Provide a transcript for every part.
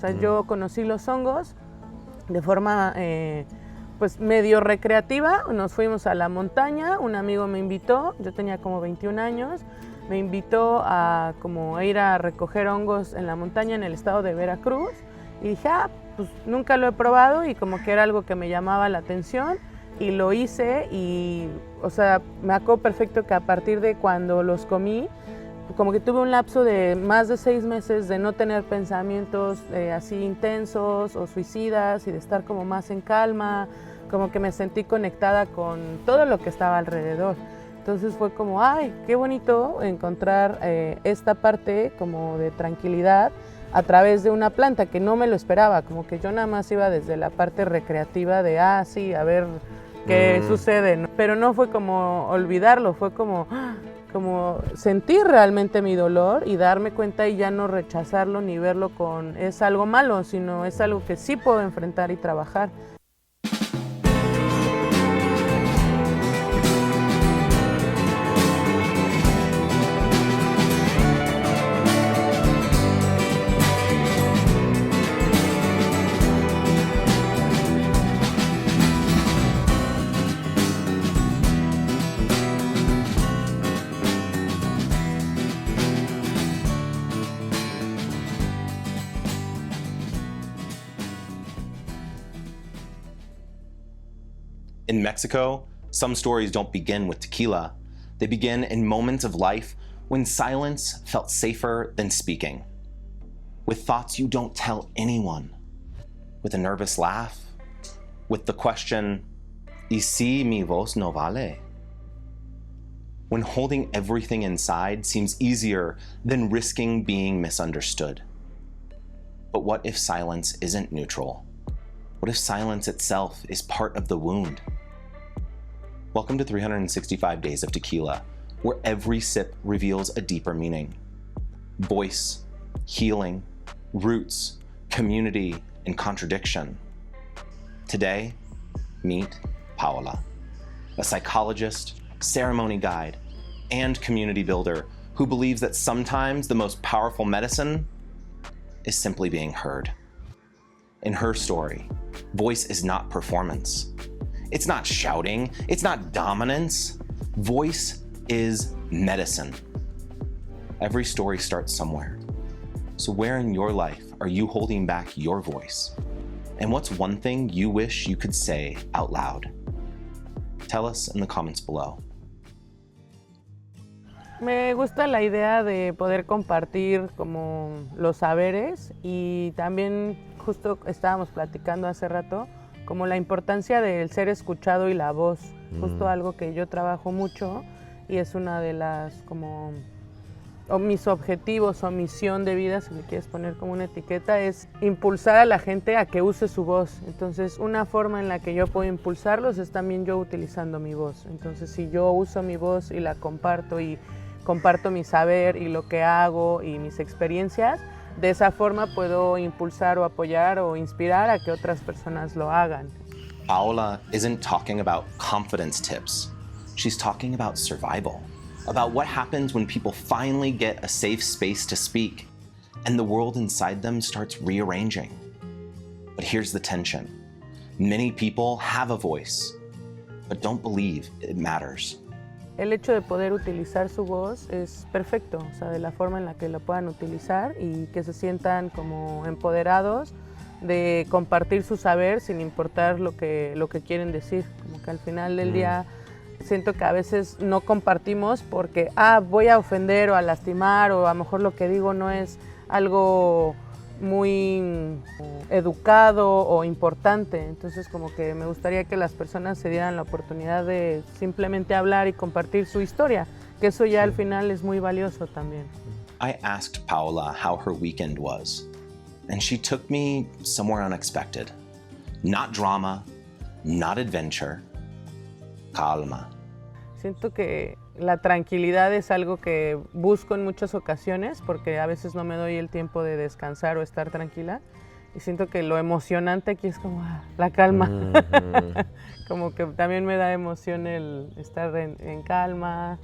sea, yo conocí los hongos de forma pues medio recreativa. Nos fuimos a la montaña, un amigo me invitó, yo tenía como 21 años, me invitó a como ir a recoger hongos en la montaña en el estado de Veracruz y dije, pues nunca lo he probado y como que era algo que me llamaba la atención y lo hice y, o sea, me acuerdo perfecto que a partir de cuando los comí, como que tuve un lapso de más de 6 meses de no tener pensamientos así intensos o suicidas y de estar como más en calma, como que me sentí conectada con todo lo que estaba alrededor. Entonces fue como, ay, qué bonito encontrar esta parte como de tranquilidad a través de una planta que no me lo esperaba, como que yo nada más iba desde la parte recreativa de, sí, a ver qué sucede, ¿no? Pero no fue como olvidarlo, fue como sentir realmente mi dolor y darme cuenta y ya no rechazarlo ni verlo con es algo malo, sino es algo que sí puedo enfrentar y trabajar. In Mexico, some stories don't begin with tequila. They begin in moments of life when silence felt safer than speaking. With thoughts you don't tell anyone. With a nervous laugh. With the question, ¿y si mi voz no vale? When holding everything inside seems easier than risking being misunderstood. But what if silence isn't neutral? What if silence itself is part of the wound? Welcome to 365 Days of Tequila, where every sip reveals a deeper meaning. Voice, healing, roots, community, and contradiction. Today, meet Paola, a psychologist, ceremony guide, and community builder who believes that sometimes the most powerful medicine is simply being heard. In her story, voice is not performance. It's not shouting, it's not dominance. Voice is medicine. Every story starts somewhere. So where in your life are you holding back your voice? And what's one thing you wish you could say out loud? Tell us in the comments below. Me gusta la idea de poder compartir como los saberes y también justo estábamos platicando hace rato como la importancia del ser escuchado y la voz, justo algo que yo trabajo mucho y es una de las como o mis objetivos o misión de vida, si me quieres poner como una etiqueta, es impulsar a la gente a que use su voz. Entonces, una forma en la que yo puedo impulsarlos es también yo utilizando mi voz. Entonces, si yo uso mi voz y la comparto y comparto mi saber y lo que hago y mis experiencias, de esa forma puedo impulsar o apoyar o inspirar a que otras personas lo hagan. Paola isn't talking about confidence tips. She's talking about survival, about what happens when people finally get a safe space to speak and the world inside them starts rearranging. But here's the tension. Many people have a voice, but don't believe it matters. El hecho de poder utilizar su voz es perfecto, o sea, de la forma en la que lo puedan utilizar y que se sientan como empoderados de compartir su saber sin importar lo que quieren decir. Como que al final del día siento que a veces no compartimos porque, voy a ofender o a lastimar o a lo mejor lo que digo no es algo muy educado o importante, entonces como que me gustaría que las personas se dieran la oportunidad de simplemente hablar y compartir su historia, que eso ya al final es muy valioso también. I asked Paola how her weekend was, and she took me somewhere unexpected. Not drama, not adventure, calma. Siento que la tranquilidad es algo que busco en muchas ocasiones porque a veces no me doy el tiempo de descansar o estar tranquila y siento que lo emocionante aquí es como la calma. Como que también me da emoción el estar en calma,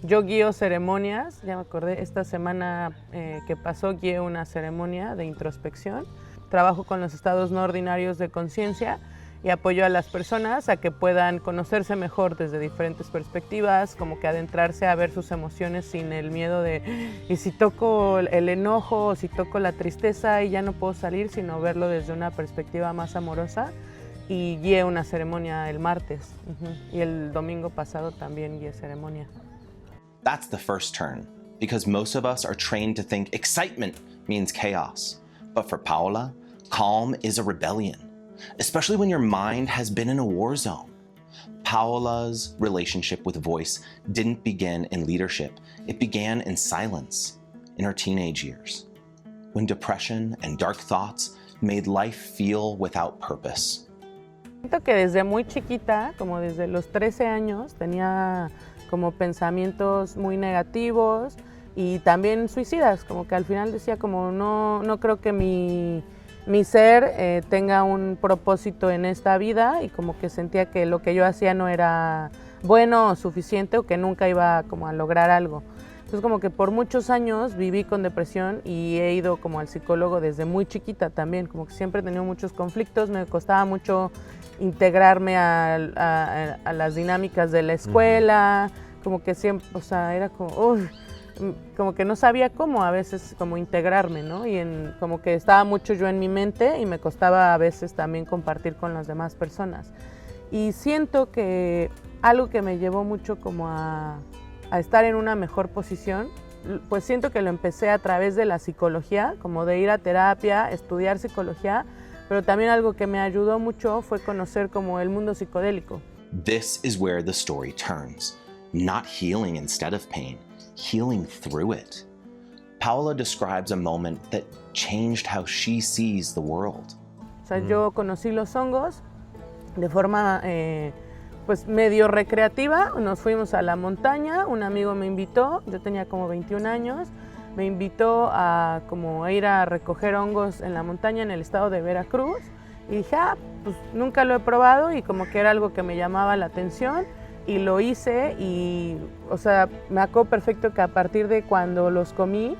Yo guío ceremonias, ya me acordé, esta semana que pasó guié una ceremonia de introspección. Trabajo con los estados no ordinarios de conciencia y apoyo a las personas a que puedan conocerse mejor desde diferentes perspectivas, como que adentrarse a ver sus emociones sin el miedo de ¿y si toco el enojo o si toco la tristeza y ya no puedo salir? Sino verlo desde una perspectiva más amorosa. Y guié una ceremonia el martes y el domingo pasado también guié ceremonia. That's the first turn, because most of us are trained to think excitement means chaos. But for Paola, calm is a rebellion, especially when your mind has been in a war zone. Paola's relationship with voice didn't begin in leadership. It began in silence in her teenage years, when depression and dark thoughts made life feel without purpose. Siento que desde muy chiquita, como desde los 13 años, tenía como pensamientos muy negativos y también suicidas, como que al final decía como no creo que mi ser tenga un propósito en esta vida, y como que sentía que lo que yo hacía no era bueno o suficiente, o que nunca iba como a lograr algo. Entonces como que por muchos años viví con depresión y he ido como al psicólogo desde muy chiquita también, como que siempre he tenido muchos conflictos, me costaba mucho integrarme a las dinámicas de la escuela, como que siempre, o sea, era como que no sabía cómo a veces como integrarme, ¿no? Y como que estaba mucho yo en mi mente y me costaba a veces también compartir con las demás personas. Y siento que algo que me llevó mucho como a estar en una mejor posición, pues siento que lo empecé a través de la psicología, como de ir a terapia, estudiar psicología, pero también algo que me ayudó mucho fue conocer como el mundo psicodélico. This is where the story turns. Not healing instead of pain, healing through it. Paola describes a moment that changed how she sees the world. O sea, yo conocí los hongos de forma pues medio recreativa. Nos fuimos a la montaña, un amigo me invitó, yo tenía como 21 años, me invitó a ir a recoger hongos en la montaña en el estado de Veracruz, y dije, pues nunca lo he probado, y como que era algo que me llamaba la atención, y lo hice. Y, o sea, me acuerdo perfecto que a partir de cuando los comí,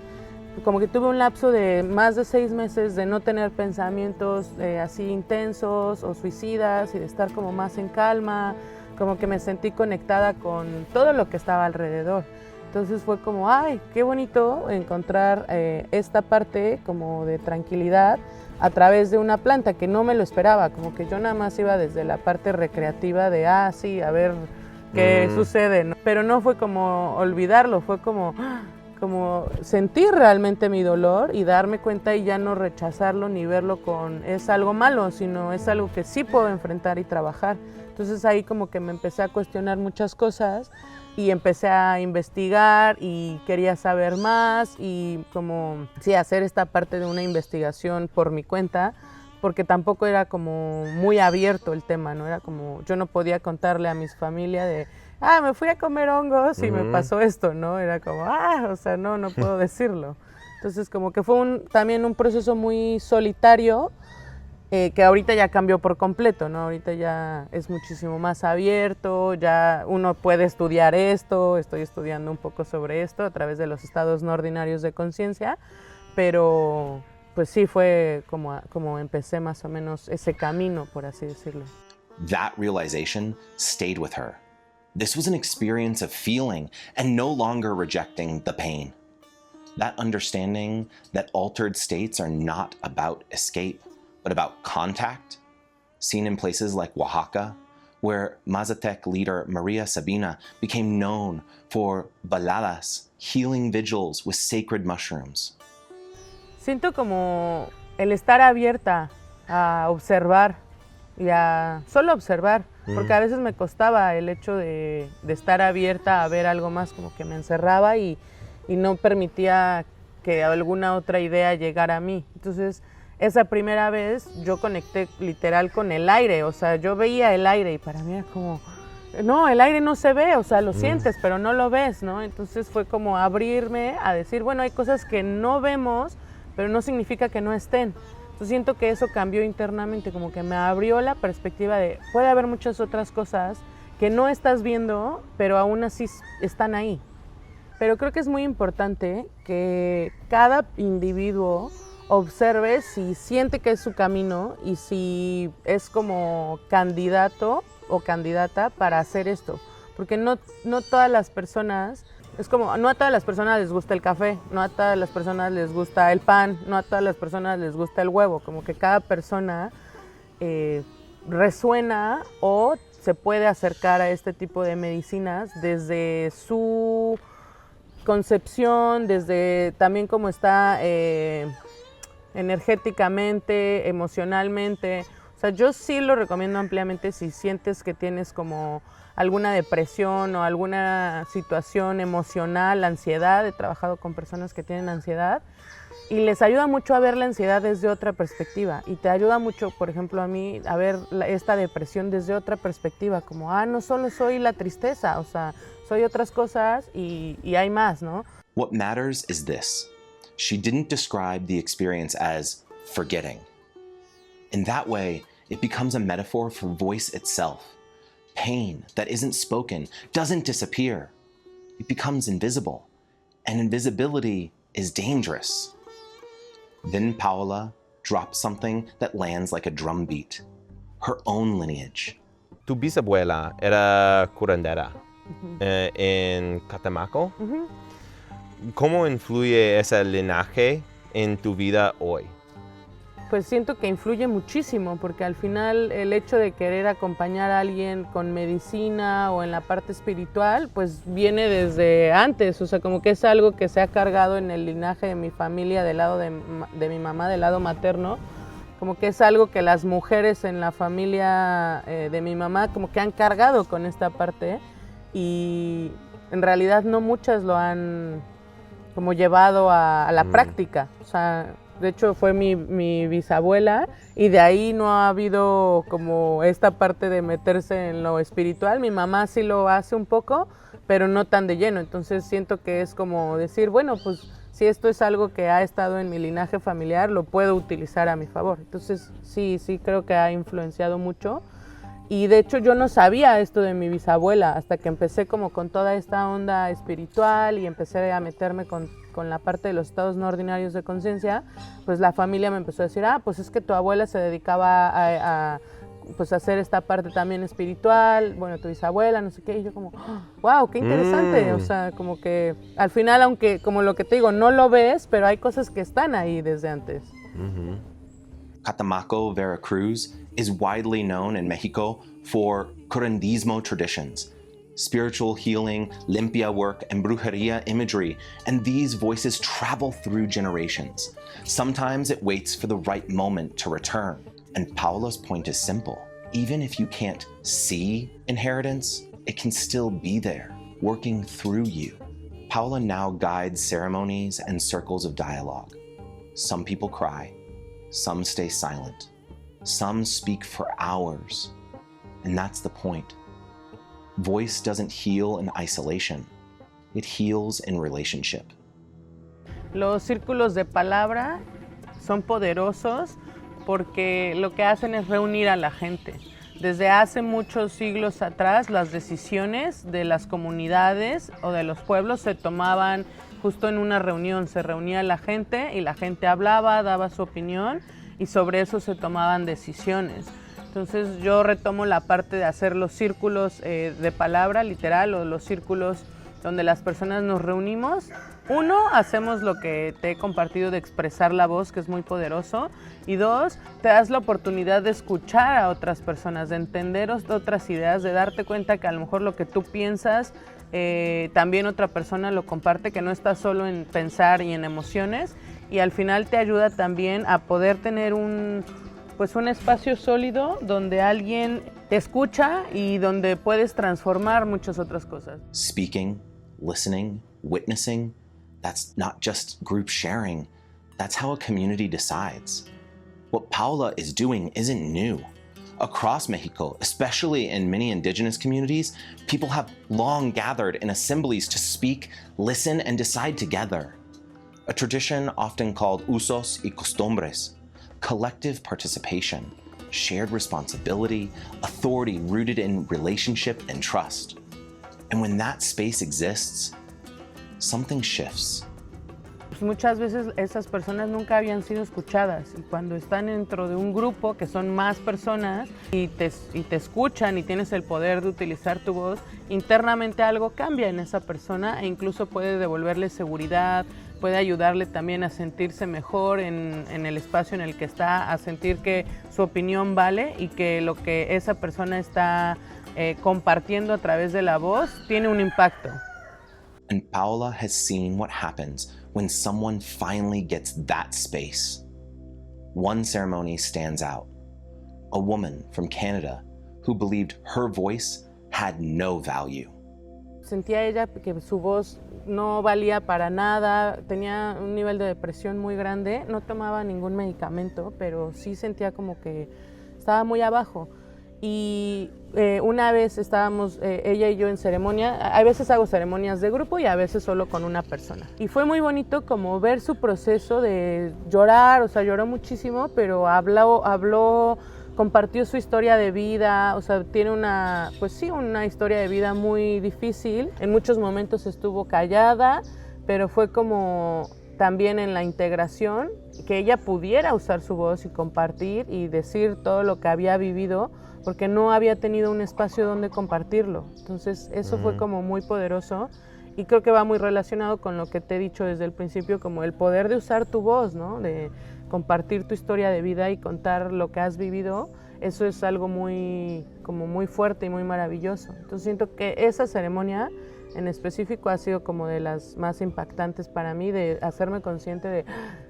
como que tuve un lapso de más de 6 meses de no tener pensamientos así intensos o suicidas, y de estar como más en calma, como que me sentí conectada con todo lo que estaba alrededor. Entonces fue como, ay, qué bonito encontrar esta parte como de tranquilidad a través de una planta, que no me lo esperaba, como que yo nada más iba desde la parte recreativa de, sí, a ver qué sucede, ¿no? Pero no fue como olvidarlo, fue como sentir realmente mi dolor y darme cuenta, y ya no rechazarlo ni verlo es algo malo, sino es algo que sí puedo enfrentar y trabajar. Entonces ahí como que me empecé a cuestionar muchas cosas y empecé a investigar y quería saber más, y como sí, hacer esta parte de una investigación por mi cuenta, porque tampoco era como muy abierto el tema, ¿no? Era como, yo no podía contarle a mis familia de, me fui a comer hongos y me pasó esto, ¿no? Era como, o sea, no puedo decirlo. Entonces como que fue también un proceso muy solitario, que ahorita ya cambió por completo, ¿no? Ahorita ya es muchísimo más abierto, ya uno puede estudiar esto, estoy estudiando un poco sobre esto a través de los estados no ordinarios de conciencia, pero pues sí fue como empecé más o menos ese camino, por así decirlo. That realization stayed with her. This was an experience of feeling and no longer rejecting the pain. That understanding that altered states are not about escape, but about contact, seen in places like Oaxaca, where Mazatec leader Maria Sabina became known for baladas, healing vigils with sacred mushrooms. Siento como el estar abierta a observar y a solo observar, porque a veces me costaba el hecho de estar abierta a ver algo más, como que me encerraba y no permitía que alguna otra idea llegara a mí. Entonces, esa primera vez yo conecté literal con el aire, o sea, yo veía el aire y para mí era como, no, el aire no se ve, o sea, lo sientes, pero no lo ves, ¿no? Entonces fue como abrirme a decir, bueno, hay cosas que no vemos, pero no significa que no estén. Entonces siento que eso cambió internamente, como que me abrió la perspectiva de, puede haber muchas otras cosas que no estás viendo, pero aún así están ahí. pero creo que es muy importante que cada individuo observe si siente que es su camino y si es como candidato o candidata para hacer esto. Porque no todas las personas, es como, no a todas las personas les gusta el café, no a todas las personas les gusta el pan, no a todas las personas les gusta el huevo, como que cada persona resuena o se puede acercar a este tipo de medicinas desde su concepción, desde también cómo está energéticamente, emocionalmente. O sea, yo sí lo recomiendo ampliamente si sientes que tienes como alguna depresión o alguna situación emocional, ansiedad. He trabajado con personas que tienen ansiedad y les ayuda mucho a ver la ansiedad desde otra perspectiva y te ayuda mucho, por ejemplo, a mí a ver esta depresión desde otra perspectiva, como, no solo soy la tristeza, o sea, soy otras cosas y hay más, ¿no? What matters is this. She didn't describe the experience as forgetting. In that way, it becomes a metaphor for voice itself. Pain that isn't spoken doesn't disappear. It becomes invisible, and invisibility is dangerous. Then Paola drops something that lands like a drum beat. Her own lineage. Tu bisabuela era curandera en Catemaco. ¿Cómo influye ese linaje en tu vida hoy? Pues siento que influye muchísimo, porque al final el hecho de querer acompañar a alguien con medicina o en la parte espiritual, pues viene desde antes, o sea, como que es algo que se ha cargado en el linaje de mi familia del lado de mi mamá, del lado materno, como que es algo que las mujeres en la familia de mi mamá como que han cargado con esta parte y en realidad no muchas lo han como llevado a la práctica, o sea, de hecho fue mi bisabuela y de ahí no ha habido como esta parte de meterse en lo espiritual. Mi mamá sí lo hace un poco, pero no tan de lleno. Entonces siento que es como decir, bueno, pues si esto es algo que ha estado en mi linaje familiar, lo puedo utilizar a mi favor. Entonces sí creo que ha influenciado mucho. Y de hecho yo no sabía esto de mi bisabuela hasta que empecé como con toda esta onda espiritual y empecé a meterme con la parte de los estados no ordinarios de conciencia. Pues la familia me empezó a decir, pues es que tu abuela se dedicaba a hacer esta parte también espiritual, bueno, tu bisabuela, no sé qué, y yo como, wow, qué interesante, o sea, como que al final, aunque como lo que te digo, no lo ves, pero hay cosas que están ahí desde antes. Catemaco, Veracruz, is widely known in Mexico for curandismo traditions, spiritual healing, limpia work, and brujeria imagery, and these voices travel through generations. Sometimes it waits for the right moment to return. And Paola's point is simple. Even if you can't see inheritance, it can still be there, working through you. Paola now guides ceremonies and circles of dialogue. Some people cry, some stay silent, some speak for hours. And that's the point. Voice doesn't heal in isolation. It heals in relationship. Los círculos de palabra son poderosos porque lo que hacen es reunir a la gente. Desde hace muchos siglos atrás, las decisiones de las comunidades o de los pueblos se tomaban justo en una reunión. Se reunía la gente y la gente hablaba, daba su opinión y sobre eso se tomaban decisiones. Entonces yo retomo la parte de hacer los círculos de palabra literal o los círculos donde las personas nos reunimos. Uno, hacemos lo que te he compartido de expresar la voz, que es muy poderoso. Y dos, te das la oportunidad de escuchar a otras personas, de entender otras ideas, de darte cuenta que a lo mejor lo que tú piensas, también otra persona lo comparte, que no estás solo en pensar y en emociones. Y al final te ayuda también a poder tener un espacio sólido donde alguien te escucha y donde puedes transformar muchas otras cosas. Speaking, listening, witnessing, that's not just group sharing. That's how a community decides. What Paola is doing isn't new. Across Mexico, especially in many indigenous communities, people have long gathered in assemblies to speak, listen, and decide together. A tradition often called usos y costumbres. Collective participation, shared responsibility, authority rooted in relationship and trust. And when that space exists, something shifts. Pues muchas veces esas personas nunca habían sido escuchadas y cuando están dentro de un grupo que son más personas y te escuchan y tienes el poder de utilizar tu voz, internamente algo cambia en esa persona e incluso puede devolverle seguridad, puede ayudarle también a sentirse mejor en el espacio en el que está, a sentir que su opinión vale y que lo que esa persona está compartiendo a través de la voz tiene un impacto. And Paola has seen what happens when someone finally gets that space. One ceremony stands out. A woman from Canada who believed her voice had no value. Sentía ella que su voz no valía para nada, tenía un nivel de depresión muy grande, no tomaba ningún medicamento, pero sí sentía como que estaba muy abajo. Y una vez estábamos ella y yo en ceremonia, a veces hago ceremonias de grupo y a veces solo con una persona. Y fue muy bonito como ver su proceso de llorar, o sea, lloró muchísimo, pero habló, compartió su historia de vida, o sea, tiene una historia de vida muy difícil. En muchos momentos estuvo callada, pero fue como también en la integración, que ella pudiera usar su voz y compartir y decir todo lo que había vivido, porque no había tenido un espacio donde compartirlo. Entonces eso fue como muy poderoso y creo que va muy relacionado con lo que te he dicho desde el principio, como el poder de usar tu voz, ¿no? De compartir tu historia de vida y contar lo que has vivido. Eso es algo muy fuerte y muy maravilloso. Entonces siento que esa ceremonia en específico ha sido como de las más impactantes para mí, de hacerme consciente de,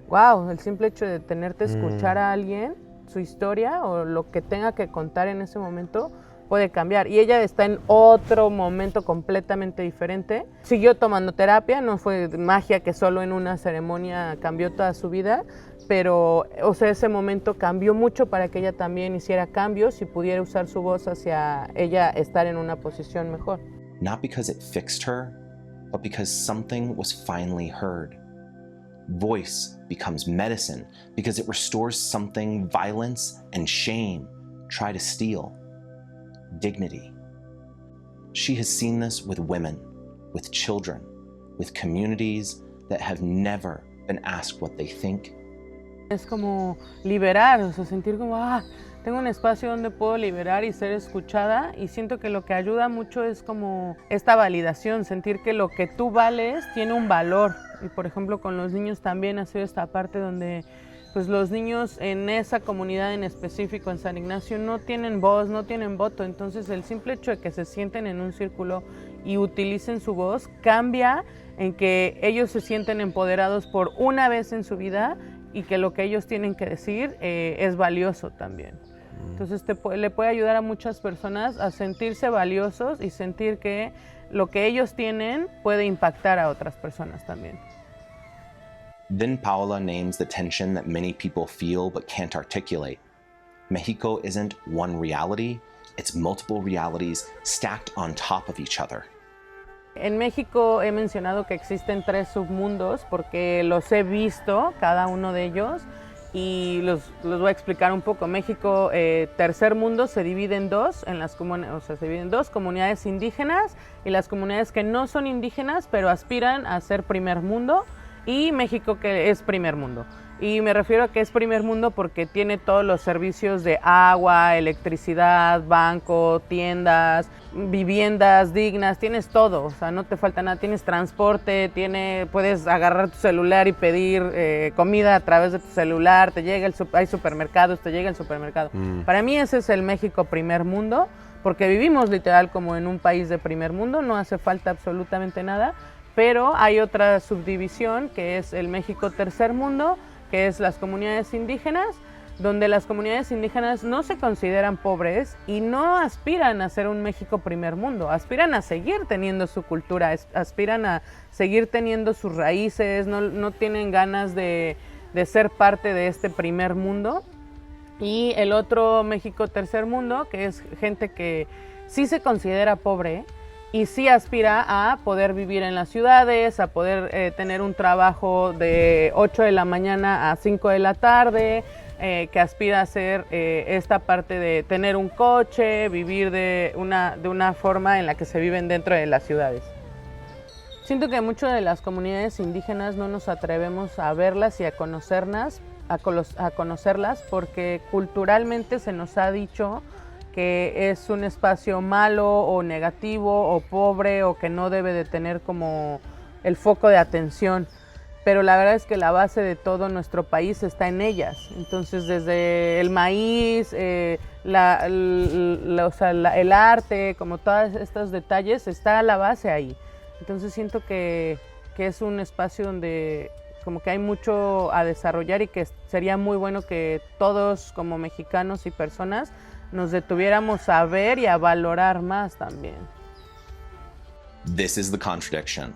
wow, el simple hecho de tenerte a escuchar a alguien, su historia o lo que tenga que contar en ese momento puede cambiar. Y ella está en otro momento completamente diferente. Siguió tomando terapia, no fue magia que solo en una ceremonia cambió toda su vida, pero o sea, ese momento cambió mucho para que ella también hiciera cambios y pudiera usar su voz hacia ella estar en una posición mejor. Not because it fixed her, but because something was finally heard. Voice becomes medicine because it restores something violence and shame try to steal: dignity. She has seen this with women, with children, with communities that have never been asked what they think. Es como liberar, o sea, sentir como, tengo un espacio donde puedo liberar y ser escuchada, y siento que lo que ayuda mucho es como esta validación, sentir que lo que tú vales tiene un valor. Y por ejemplo con los niños también ha sido esta parte donde pues los niños en esa comunidad en específico en San Ignacio no tienen voz, no tienen voto, entonces el simple hecho de que se sienten en un círculo y utilicen su voz cambia en que ellos se sienten empoderados por una vez en su vida y que lo que ellos tienen que decir es valioso también. Entonces le puede ayudar a muchas personas a sentirse valiosos y sentir que lo que ellos tienen puede impactar a otras personas también. Then Paola names the tension that many people feel but can't articulate. Mexico isn't one reality, it's multiple realities stacked on top of each other. En México he mencionado que existen 3 submundos porque los he visto, cada uno de ellos, y los voy a explicar un poco. México, tercer mundo, se divide en dos, se divide en dos: comunidades indígenas y las comunidades que no son indígenas pero aspiran a ser primer mundo, y México, que es primer mundo. Y me refiero a que es primer mundo porque tiene todos los servicios de agua, electricidad, banco, tiendas, viviendas dignas, tienes todo, o sea, no te falta nada, tienes transporte, puedes agarrar tu celular y pedir comida a través de tu celular, hay supermercados, te llega el supermercado. Para mí ese es el México primer mundo, porque vivimos literal como en un país de primer mundo, no hace falta absolutamente nada, pero hay otra subdivisión que es el México tercer mundo, que es las comunidades indígenas, donde las comunidades indígenas no se consideran pobres y no aspiran a ser un México primer mundo, aspiran a seguir teniendo su cultura, aspiran a seguir teniendo sus raíces, no tienen ganas de ser parte de este primer mundo. Y el otro México tercer mundo, que es gente que sí se considera pobre y sí aspira a poder vivir en las ciudades, a poder tener un trabajo de 8 de la mañana a 5 de la tarde, que aspira a hacer esta parte de tener un coche, vivir de una forma en la que se viven dentro de las ciudades. Siento que muchas de las comunidades indígenas no nos atrevemos a verlas y a conocerlas, porque culturalmente se nos ha dicho que es un espacio malo o negativo o pobre o que no debe de tener como el foco de atención. Pero la verdad es que la base de todo nuestro país está en ellas. Entonces, desde el maíz, el arte, como todos estos detalles, está la base ahí. Entonces siento que es un espacio donde como que hay mucho a desarrollar y que sería muy bueno que todos como mexicanos y personas nos detuviéramos a ver y a valorar más también. This is the contradiction.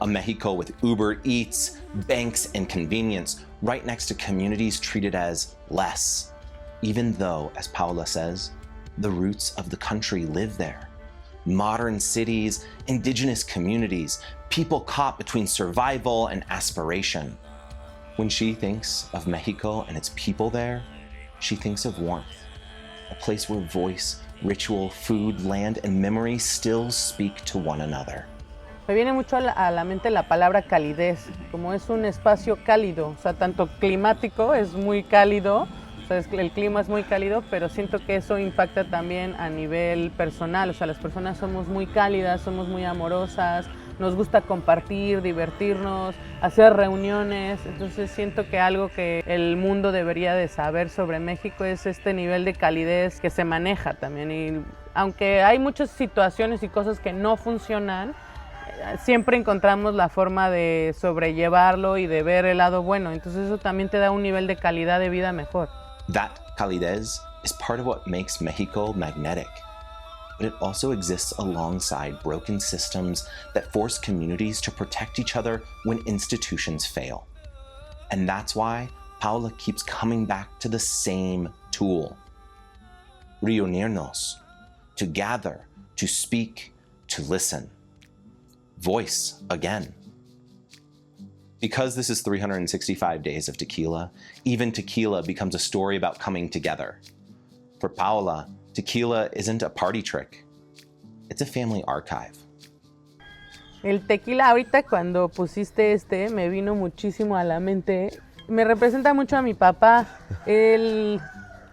A Mexico with Uber Eats, banks, and convenience right next to communities treated as less, even though, as Paula says, the roots of the country live there. Modern cities, indigenous communities, people caught between survival and aspiration. When she thinks of Mexico and its people there, she thinks of warmth, a place where voice, ritual, food, land, and memory still speak to one another. Me viene mucho a la mente la palabra calidez, como es un espacio cálido, o sea, tanto climático es muy cálido, o sea, el clima es muy cálido, pero siento que eso impacta también a nivel personal, o sea, las personas somos muy cálidas, somos muy amorosas, nos gusta compartir, divertirnos, hacer reuniones, entonces siento que algo que el mundo debería de saber sobre México es este nivel de calidez que se maneja también, y aunque hay muchas situaciones y cosas que no funcionan, siempre encontramos la forma de sobrellevarlo y de ver el lado bueno. Entonces eso también te da un nivel de calidad de vida mejor. That calidez is part of what makes Mexico magnetic. But it also exists alongside broken systems that force communities to protect each other when institutions fail. And that's why Paula keeps coming back to the same tool. Reunirnos, to gather, to speak, to listen. Voice again. Because this is 365 days of tequila, even tequila becomes a story about coming together. For Paula, tequila isn't a party trick. It's a family archive. El tequila, ahorita cuando pusiste me vino muchísimo a la mente. Me representa mucho a mi papá. El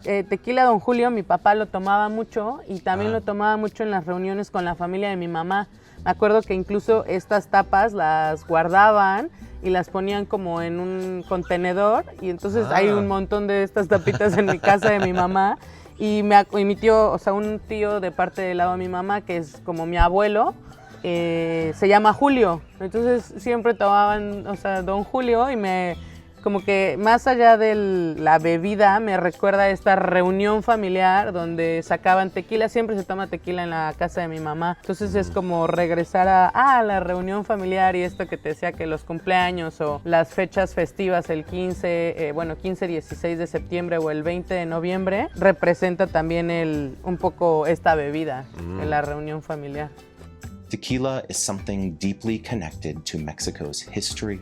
tequila Don Julio, mi papá lo tomaba mucho y también lo tomaba mucho en las reuniones con la familia de mi mamá. Me acuerdo que incluso estas tapas las guardaban y las ponían como en un contenedor y entonces hay un montón de estas tapitas en mi casa de mi mamá y mi tío, o sea, un tío de parte del lado de mi mamá que es como mi abuelo, se llama Julio, entonces siempre tomaban, o sea, Don Julio y como que más allá de la bebida me recuerda a esta reunión familiar donde sacaban tequila, siempre se toma tequila en la casa de mi mamá, entonces es como regresar a la reunión familiar y esto que te decía que los cumpleaños o las fechas festivas, el 15, 16 de septiembre o el 20 de noviembre, representa también un poco esta bebida en la reunión familiar. Tequila is something deeply connected to Mexico's history,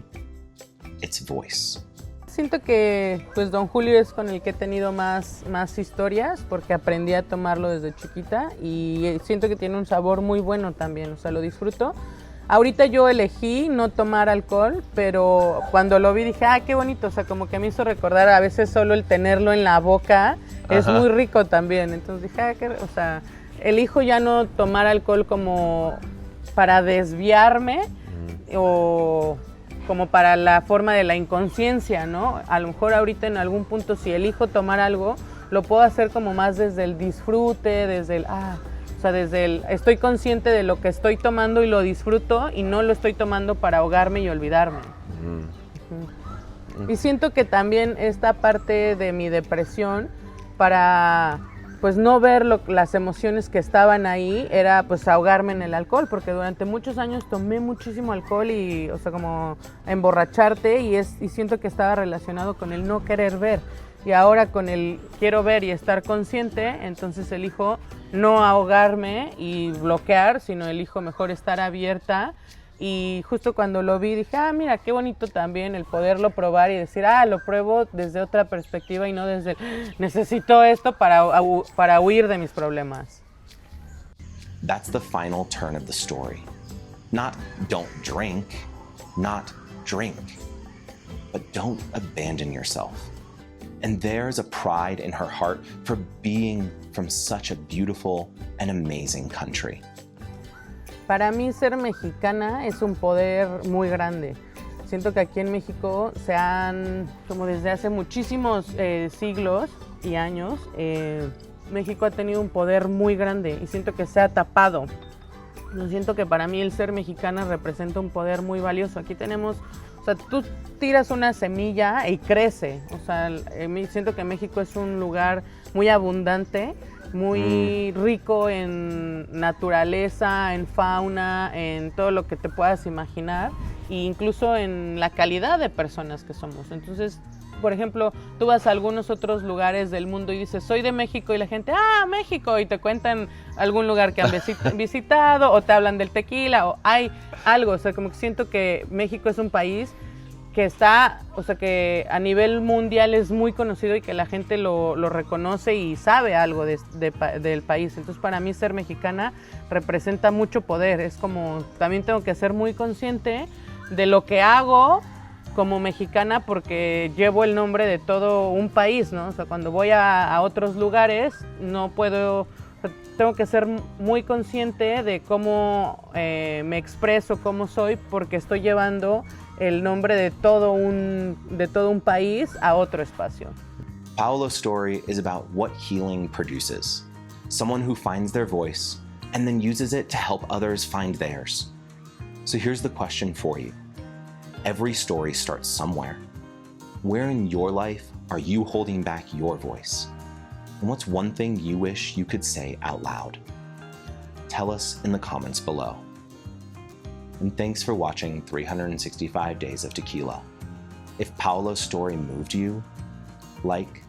its voice. Siento que pues Don Julio es con el que he tenido más historias porque aprendí a tomarlo desde chiquita y siento que tiene un sabor muy bueno también, o sea, lo disfruto. Ahorita yo elegí no tomar alcohol, pero cuando lo vi dije, qué bonito, o sea, como que me hizo recordar a veces solo el tenerlo en la boca es muy rico también. Entonces dije, o sea, elijo ya no tomar alcohol como para desviarme o como para la forma de la inconsciencia, ¿no? A lo mejor ahorita en algún punto si elijo tomar algo, lo puedo hacer como más desde el disfrute, desde el, o sea, desde el, estoy consciente de lo que estoy tomando y lo disfruto y no lo estoy tomando para ahogarme y olvidarme. Y siento que también esta parte de mi depresión, para pues no ver las emociones que estaban ahí, era pues ahogarme en el alcohol, porque durante muchos años tomé muchísimo alcohol y, o sea, como emborracharte y siento que estaba relacionado con el no querer ver. Y ahora con el quiero ver y estar consciente, entonces elijo no ahogarme y bloquear, sino elijo mejor estar abierta. Y justo cuando lo vi dije, mira, qué bonito también el poderlo probar y decir, lo pruebo desde otra perspectiva y no desde necesito esto para huir de mis problemas. That's the final turn of the story. Not don't drink, not drink, but don't abandon yourself. And there's a pride in her heart for being from such a beautiful and amazing country. Para mí ser mexicana es un poder muy grande. Siento que aquí en México como desde hace muchísimos siglos y años, México ha tenido un poder muy grande y siento que se ha tapado. Yo siento que para mí el ser mexicana representa un poder muy valioso. Aquí tenemos, o sea, tú tiras una semilla y crece. O sea, siento que México es un lugar muy abundante, muy rico en naturaleza, en fauna, en todo lo que te puedas imaginar e incluso en la calidad de personas que somos. Entonces, por ejemplo, tú vas a algunos otros lugares del mundo y dices, soy de México, y la gente, México, y te cuentan algún lugar que han visitado, o te hablan del tequila, o hay algo. O sea, como que siento que México es un país que que a nivel mundial es muy conocido y que la gente lo reconoce y sabe algo del país. Entonces, para mí ser mexicana representa mucho poder. Es como, también tengo que ser muy consciente de lo que hago como mexicana, porque llevo el nombre de todo un país, ¿no? O sea, cuando voy a otros lugares, tengo que ser muy consciente de cómo me expreso, cómo soy, porque estoy llevando el nombre de todo un país a otro espacio. Paolo's story is about what healing produces. Someone who finds their voice and then uses it to help others find theirs. So here's the question for you. Every story starts somewhere. Where in your life are you holding back your voice? And what's one thing you wish you could say out loud? Tell us in the comments below. And thanks for watching 365 Days of Tequila. If Paolo's story moved you, like,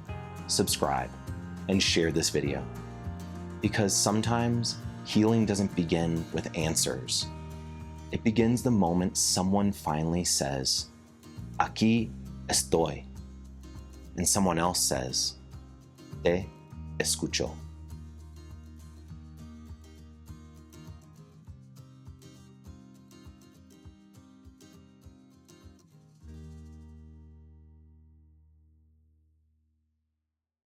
subscribe, and share this video. Because sometimes healing doesn't begin with answers. It begins the moment someone finally says, "Aquí estoy," and someone else says, "Te escucho."